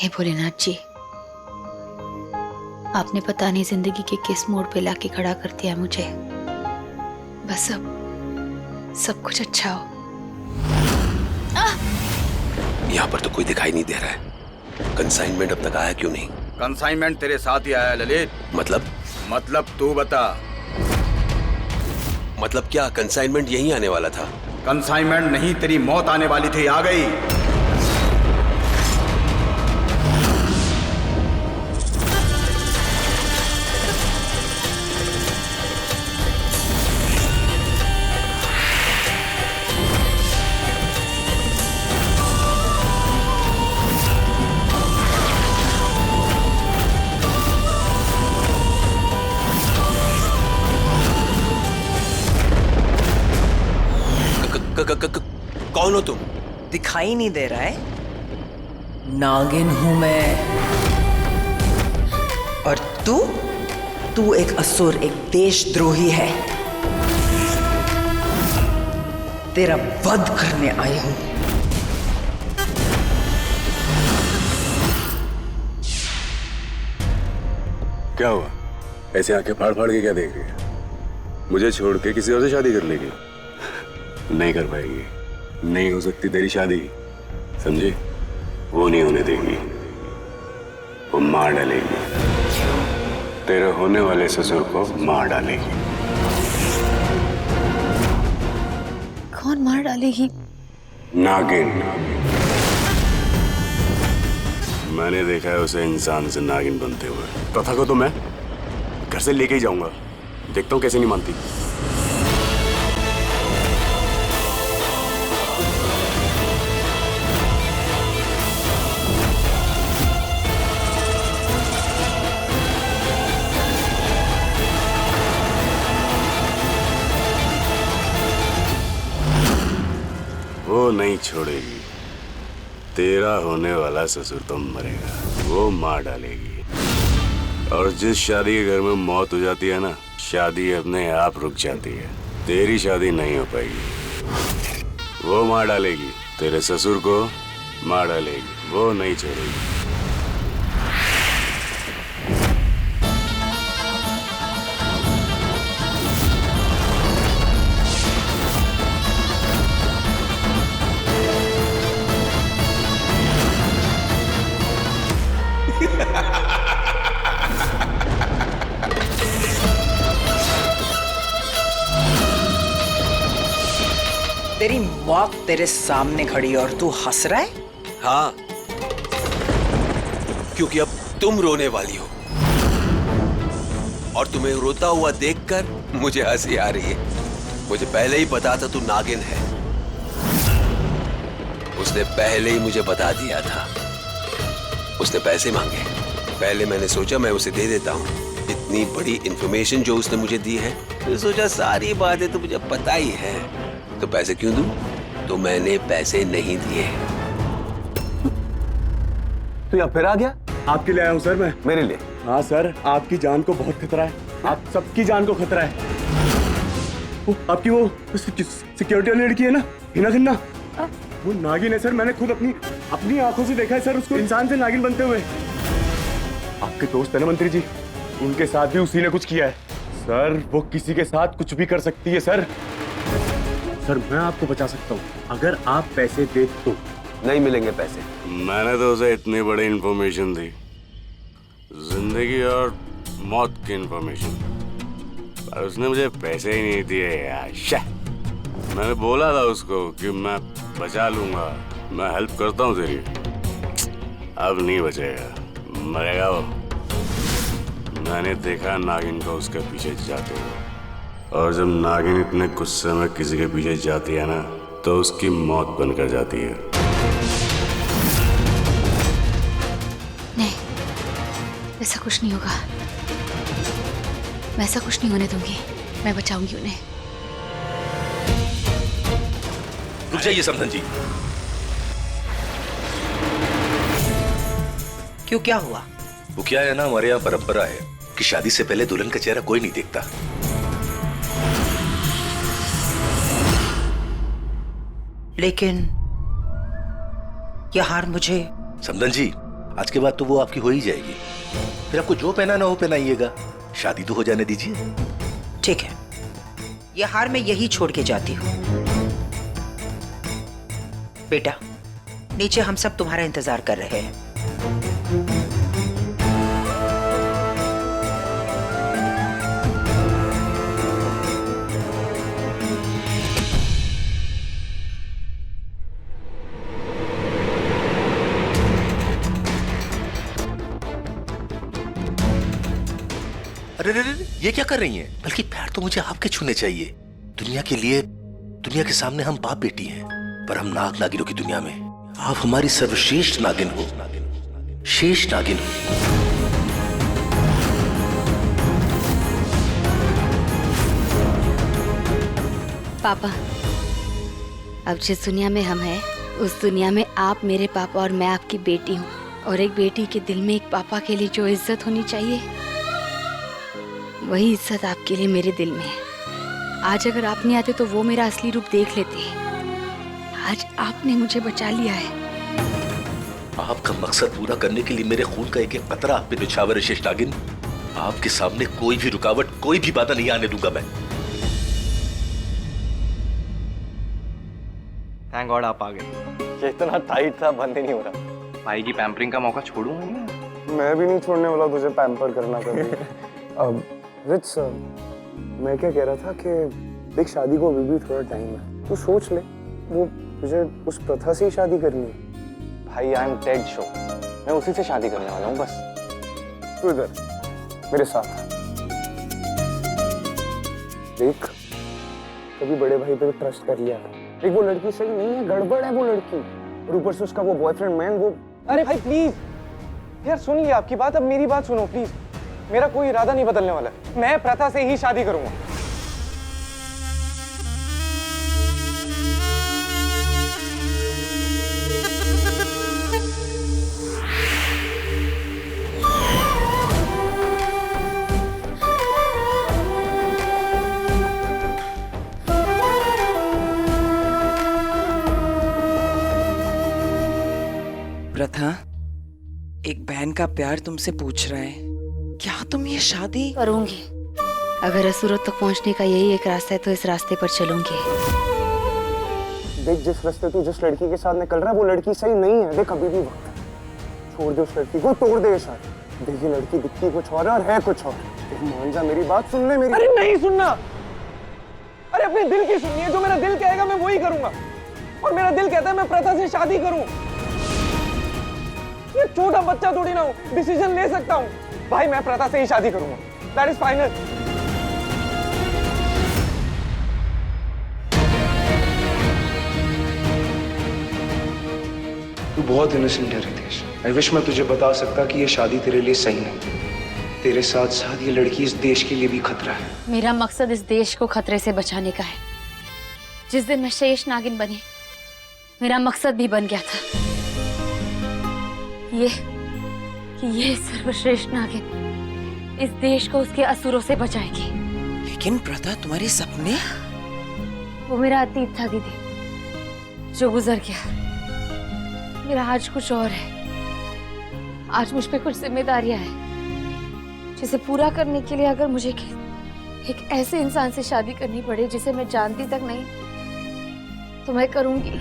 नहीं भोलेनाथ जी, आपने पता नहीं जिंदगी के किस मोड़ पे लाके खड़ा कर दिया मुझे। बस अब सब कुछ अच्छा हो। यहाँ पर तो कोई दिखाई नहीं दे रहा है। कंसाइनमेंट अब तक आया क्यों नहीं? कंसाइनमेंट तेरे साथ ही आया ललित। मतलब तू बता। मतलब क्या कंसाइनमेंट यहीं आने वाला था? कंसाइनमेंट नहीं, तेरी मौत आने वाली थी, आ गई। कौन हो तुम? दिखाई नहीं दे रहा है? नागिन हूं मैं। और तू एक असुर, एक देशद्रोही है। तेरा वध करने आई हूं। क्या हुआ? ऐसे आंखें फाड़ फाड़ के क्या देख रही है? मुझे छोड़ के किसी और से शादी कर लेगी? नहीं कर पाएगी, नहीं हो सकती तेरी शादी, समझी? वो नहीं होने देगी, वो मार डालेगी। तेरे होने वाले ससुर को मार डालेगी। कौन मार डालेगी? नागिन। मैंने देखा है उसे इंसान से नागिन बनते हुए। तथा को तो मैं घर से लेके ही जाऊंगा, देखता हूँ कैसे नहीं मानती। वो नहीं छोड़ेगी। तेरा होने वाला ससुर तो मरेगा, वो मार डालेगी। और जिस शादी के घर में मौत हो जाती है ना, शादी अपने आप रुक जाती है। तेरी शादी नहीं हो पाएगी, वो मार डालेगी। तेरे ससुर को मार डालेगी, वो नहीं छोड़ेगी। तेरी मौत तेरे सामने खड़ी और तू हंस रहा है? हाँ, क्योंकि अब तुम रोने वाली हो और तुम्हें रोता हुआ देखकर मुझे हंसी आ रही है। मुझे पहले ही पता था तू नागिन है। उसने पहले ही मुझे बता दिया था। उसने पैसे मांगे। पहले मैंने सोचा मैं उसे दे देता हूँ। इतनी बड़ी इंफॉर्मेशन जो उसने मुझे दी है, तो सोचा सारी बातें तो मुझे पता ही है, तो पैसे क्यों दूं? तो मैंने पैसे नहीं दिए। तो यहाँ फिर आ गया? आपके लिए आया हूँ सर मैं। मेरे लिए? हाँ सर, आपकी जान को बहुत खतरा है। आप सबकी जान को खतरा है। वो आपकी वो सिक्योरिटी वाली लड़की है ना, हिना खन्ना, वो नागिन है सर। मैंने खुद अपनी आंखों से देखा है सर उसको इंसान से नागिन बनते हुए। आपके दोस्त है ना मंत्री जी, उनके साथ भी उसी ने कुछ किया है सर। वो किसी के साथ कुछ भी कर सकती है सर। सर मैं आपको बचा सकता हूँ अगर आप पैसे दे तो। नहीं मिलेंगे पैसे। मैंने तो उसे इतनी बड़ी इंफॉर्मेशन दी, जिंदगी और मौत की इंफॉर्मेशन, पर उसने मुझे पैसे ही नहीं दिए यार। मैंने बोला था उसको कि मैं बचा लूंगा, मैं हेल्प करता हूँ तेरी। अब नहीं बचेगा, मरेगा वो। मैंने देखा नागिन को उसके पीछे जाते हुए, और जब नागिन इतने गुस्से में किसी के पीछे जाती है ना, तो उसकी मौत बनकर जाती है। नहीं, ऐसा कुछ नहीं होगा। मैं ऐसा कुछ नहीं होने दूंगी। मैं बचाऊंगी उन्हें। रुक जाइए समधन जी। क्यों, क्या हुआ? वो क्या है ना, हमारे यहाँ परंपरा है कि शादी से पहले दुल्हन का चेहरा कोई नहीं देखता। लेकिन यह हार मुझे। समधन जी, आज के बाद तो वो आपकी हो ही जाएगी। फिर आपको जो पहनाना हो पहनाइएगा, शादी तो हो जाने दीजिए। ठीक है, ये हार मैं यही छोड़ के जाती हूँ। बेटा, नीचे हम सब तुम्हारा इंतजार कर रहे हैं। अरे रे रे, ये क्या कर रही हैं? बल्कि पैर तो मुझे आपके छूने चाहिए। दुनिया के लिए, दुनिया के सामने हम बाप बेटी हैं, पर हम नाग नागिनों की दुनिया में आप हमारी सर्वश्रेष्ठ नागिन हो, शेष नागिन हो। पापा, अब जिस दुनिया में हम हैं, उस दुनिया में आप मेरे पापा और मैं आपकी बेटी हूँ। और एक बेटी के दिल में एक पापा के लिए जो इज्जत होनी चाहिए, वही इज्जत आपके लिए मेरे दिल में है। आज अगर आप नहीं आते तो वो मेरा असली रूप देख लेते। आज आपने मुझे बचा लिया है। आपका मकसद पूरा करने के लिए मेरे खून का एक एक कतरा आप पे निछावर है शेष नागिन। आपके सामने कोई भी रुकावट, कोई भी बाधा नहीं आने दूंगा मैं। थैंक गॉड आप आ गए। ये इतना टाइट था, बंद ही नहीं हो रहा। भाई की पैम्परिंग का मौका छोड़ूंगा नहीं। मैं भी नहीं छोड़ने वाला तुझे पैम्पर करना कभी। अब रिच, मैं क्या कह रहा था कि देख, शादी को अभी भी थोड़ा टाइम है। तू सोच ले, वो तुझे उस प्रथा से ही शादी करनी है। भाई आई एम डेड शो, मैं उसी से शादी करने वाला हूँ बस। तू इधर मेरे साथ देख, कभी बड़े भाई पे ट्रस्ट कर लिया। एक वो लड़की सही नहीं है, गड़बड़ है वो लड़की, और ऊपर से उसका वो बॉयफ्रेंड मैन वो। अरे भाई प्लीज यार, सुन लिया आपकी बात, अब मेरी बात सुनो प्लीज। मेरा कोई इरादा नहीं बदलने वाला, मैं प्रथा से ही शादी करूंगा। प्रथा, एक बहन का प्यार तुमसे पूछ रहा है, क्या तुम ये शादी करूंगी। अगर असुरत तक पहुंचने का यही एक रास्ता है तो इस रास्ते पर चलूंगी। देख, जिस रास्ते तू जिस लड़की के साथ निकल रहा है वो लड़की सही नहीं है। देख, अभी भी वक्त है, छोड़ दे उस लड़की को, तोड़ दे ये शादी। देख, ये लड़की दिखती कुछ और है कुछ और। देख, मान जा, मेरी बात सुन ले मेरी। अरे नहीं सुनना, अरे अपने दिल की सुनिए। जो मेरा दिल कहेगा मैं वही करूंगा, और मेरा दिल कहता है मैं प्रथा से शादी करूं। मैं छोटा बच्चा थोड़ी ना हूं, डिसीजन ले सकता हूं। भाई मैं प्रथा से ही शादी करूंगा, दैट इज फाइनल। तू बहुत इनोसेंट है रितेश। आई विश मैं तुझे बता सकता कि ये शादी तेरे लिए सही नहीं। तेरे साथ साथ ये लड़की इस देश के लिए भी खतरा है। मेरा मकसद इस देश को खतरे से बचाने का है। जिस दिन मैं शेष नागिन बनी, मेरा मकसद भी बन गया था। ये सर्वश्रेष्ठ नागिन इस देश को उसके असुरों से बचाएगी। लेकिन प्रथा, तुम्हारे सपने? वो मेरा अतीत था दीदी, जो गुजर गया। मेरा आज कुछ और है। आज मुझ पे कुछ जिम्मेदारियां हैं, जिसे पूरा करने के लिए अगर मुझे एक ऐसे इंसान से शादी करनी पड़े जिसे मैं जानती तक नहीं, तो मैं करूंगी।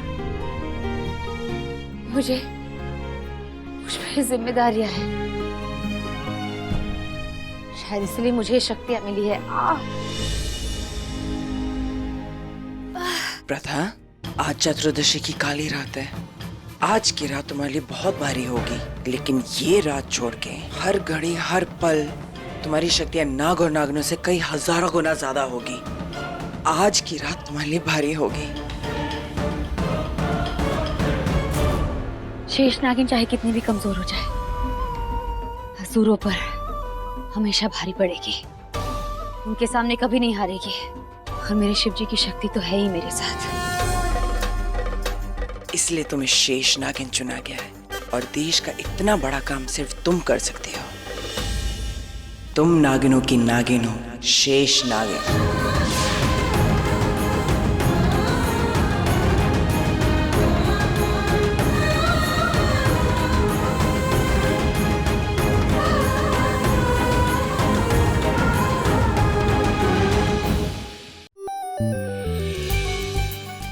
मुझ पे जिम्मेदारियां हैं। शायद इसलिए मुझे शक्तियां मिली है। प्रथा, आज चतुर्दशी की काली रात है। आज की रात तुम्हारे लिए बहुत भारी होगी, लेकिन ये रात छोड़ के हर घड़ी हर पल तुम्हारी शक्तियां नाग और नागनों से कई हजारों गुना ज्यादा होगी। आज की रात तुम्हारे लिए भारी होगी। शेष नागिन चाहे कितनी भी कमजोर हो जाए, असुरों पर हमेशा भारी पड़ेगी। उनके सामने कभी नहीं हारेगी। और मेरे शिव जी की शक्ति तो है ही मेरे साथ। इसलिए तुम्हें शेष नागिन चुना गया है, और देश का इतना बड़ा काम सिर्फ तुम कर सकते हो। तुम नागिनों की नागिन हो, शेष नागिन।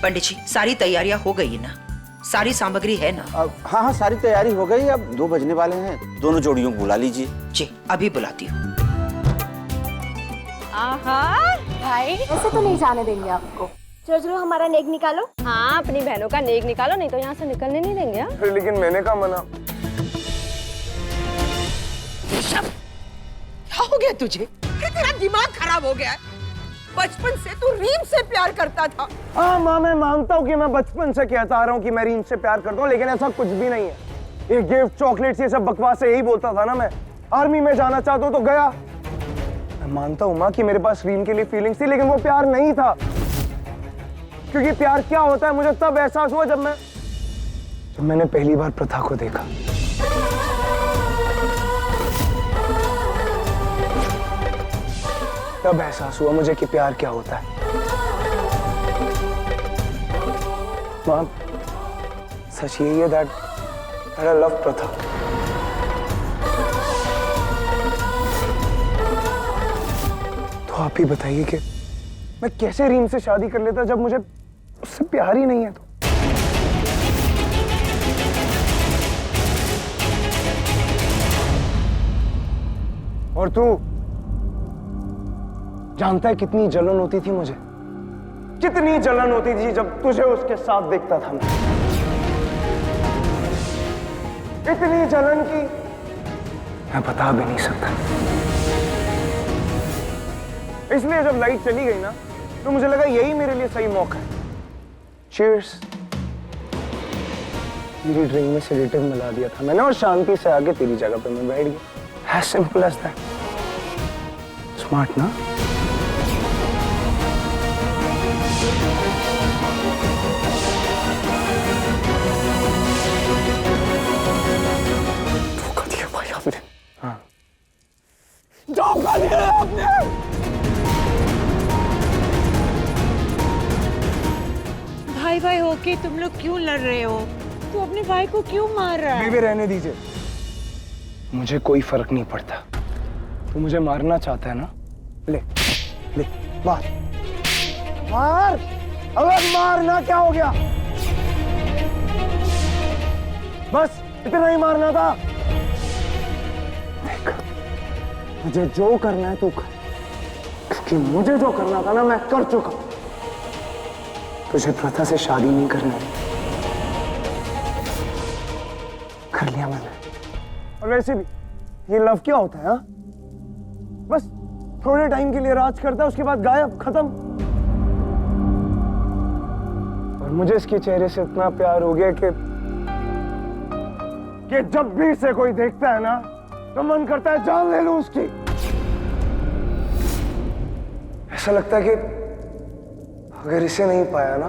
पंडित जी, सारी तैयारियां हो गई है ना? सारी सामग्री है ना? हाँ हाँ, सारी तैयारी हो गई। अब 2 बजने वाले हैं, दोनों जोड़ियों को बुला लीजिए। जी, अभी बुलाती हूँ। भाई ऐसे तो नहीं जाने देंगे आपको। चलो चलो हमारा नेक निकालो। हाँ, अपनी बहनों का नेक निकालो, नहीं तो यहाँ से निकलने नहीं देंगे। हाँ? फिर लेकिन मैंने कहा मना। क्या हो गया तुझे? तेरा दिमाग खराब हो गया है। बचपन से तू रीम से प्यार करता था। हाँ माँ, मैं मानता हूँ कि मैं बचपन से कहता आ रहा हूँ कि मैं रीम से प्यार करता हूँ, लेकिन ऐसा कुछ भी नहीं है। ये गिफ्ट, चॉकलेट्स, ये सब बकवास है, यही बोलता था ना मैं। आर्मी में जाना चाहता हूँ तो गया। मैं मानता हूँ माँ कि मेरे पास रीम के लिए फीलिंग्स थी, लेकिन वो प्यार नहीं था। क्योंकि प्यार क्या होता है मुझे तब एहसास हुआ जब मैंने पहली बार प्रथा को देखा। तब एहसास हुआ मुझे कि प्यार क्या होता है। माँ, सच यही है that I love प्रथा। तो आप ही बताइए कि मैं कैसे रीम से शादी कर लेता जब मुझे उससे प्यार ही नहीं है। तो और तू जानता है कितनी जलन होती थी मुझे, कितनी जलन होती थी जब तुझे उसके साथ देखता था मैं। इतनी जलन की मैं बता भी नहीं सकता। इसलिए जब लाइट चली गई ना, तो मुझे लगा यही मेरे लिए सही मौका है। चीयर्स। मेरी ड्रिंक में सेडेटिव मिला दिया था मैंने और शांति से आके तेरी जगह पे मैं बैठ गया। As simple as that. Smart ना? धोखा दिया भाई आपने। हाँ, धोखा दिया आपने। भाई भाई होके तुम लोग क्यों लड़ रहे हो? तू अपने भाई को क्यों मार रहा है? बेबी रहने दीजिए, मुझे कोई फर्क नहीं पड़ता। तू मुझे मारना चाहता है ना? ले ले मार मार। अगर मारना क्या हो गया? बस इतना ही मारना था। देख, मुझे जो करना है तू कर, क्योंकि मुझे जो करना था ना मैं कर चुका। तुझे प्रथा से शादी नहीं करनी, कर लिया मैंने। और वैसे भी ये लव क्या होता है? हा? बस थोड़े टाइम के लिए राज करता है, उसके बाद गायब, खत्म। और मुझे इसके चेहरे से इतना प्यार हो गया कि जब भी इसे कोई देखता है ना, तो मन करता है जान ले लूं उसकी। ऐसा लगता है कि अगर इसे नहीं पाया ना,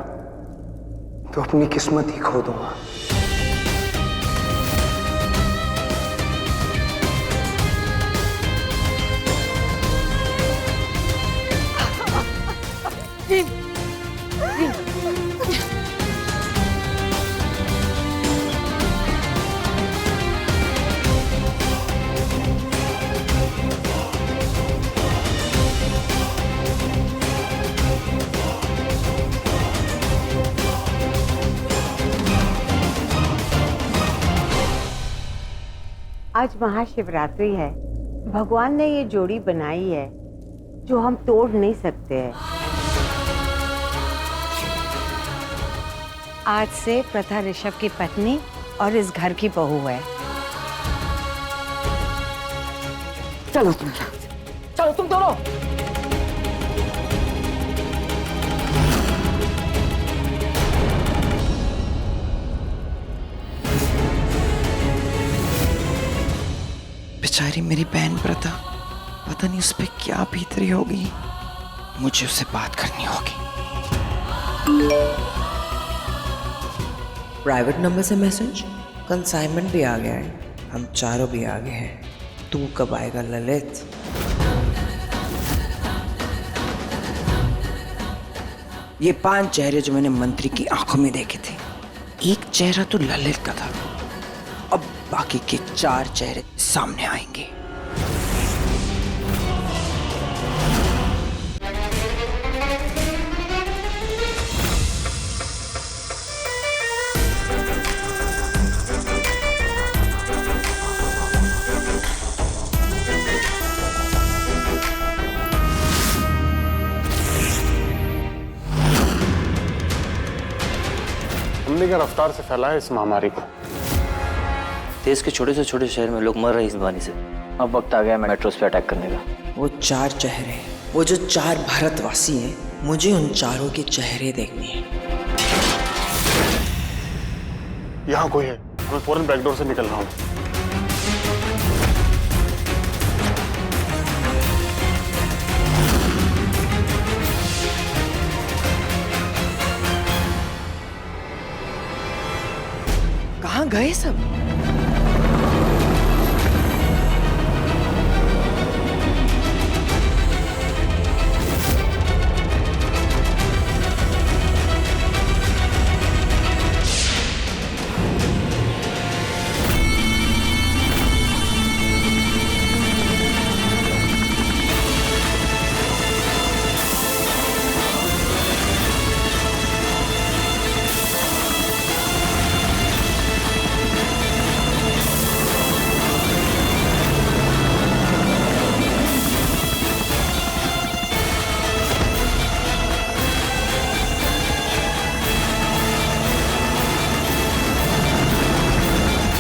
तो अपनी किस्मत ही खो दूंगा। आज महाशिवरात्रि है। भगवान ने ये जोड़ी बनाई है जो हम तोड़ नहीं सकते हैं। आज से प्रथा ऋषभ की पत्नी और इस घर की बहू है। चलो तुम, चलो तुम दोनों। बेचारी मेरी बहन प्रथा, पता नहीं उस पे क्या बीतरी होगी। मुझे उससे बात करनी होगी। प्राइवेट नंबर से मैसेज, कंसाइनमेंट भी आ गया है, हम चारों भी आ गए हैं। तू कब आएगा ललित? ये 5 चेहरे जो मैंने मंत्री की आंखों में देखे थे, एक चेहरा तो ललित का था। अब बाकी के 4 चेहरे सामने आएंगे। हमने क्या रफ्तार से फैला है इस महामारी को। देश के छोटे से छोटे शहर में लोग मर रहे हैं इस बीमारी से। अब वक्त आ गया मेट्रोस पे अटैक करने का। वो 4 चेहरे, वो जो 4 भारतवासी हैं, मुझे उन चारों के चेहरे देखने हैं। यहाँ कोई है, मैं फौरन बैकडोर से निकल रहा हूँ। कहाँ गए सब?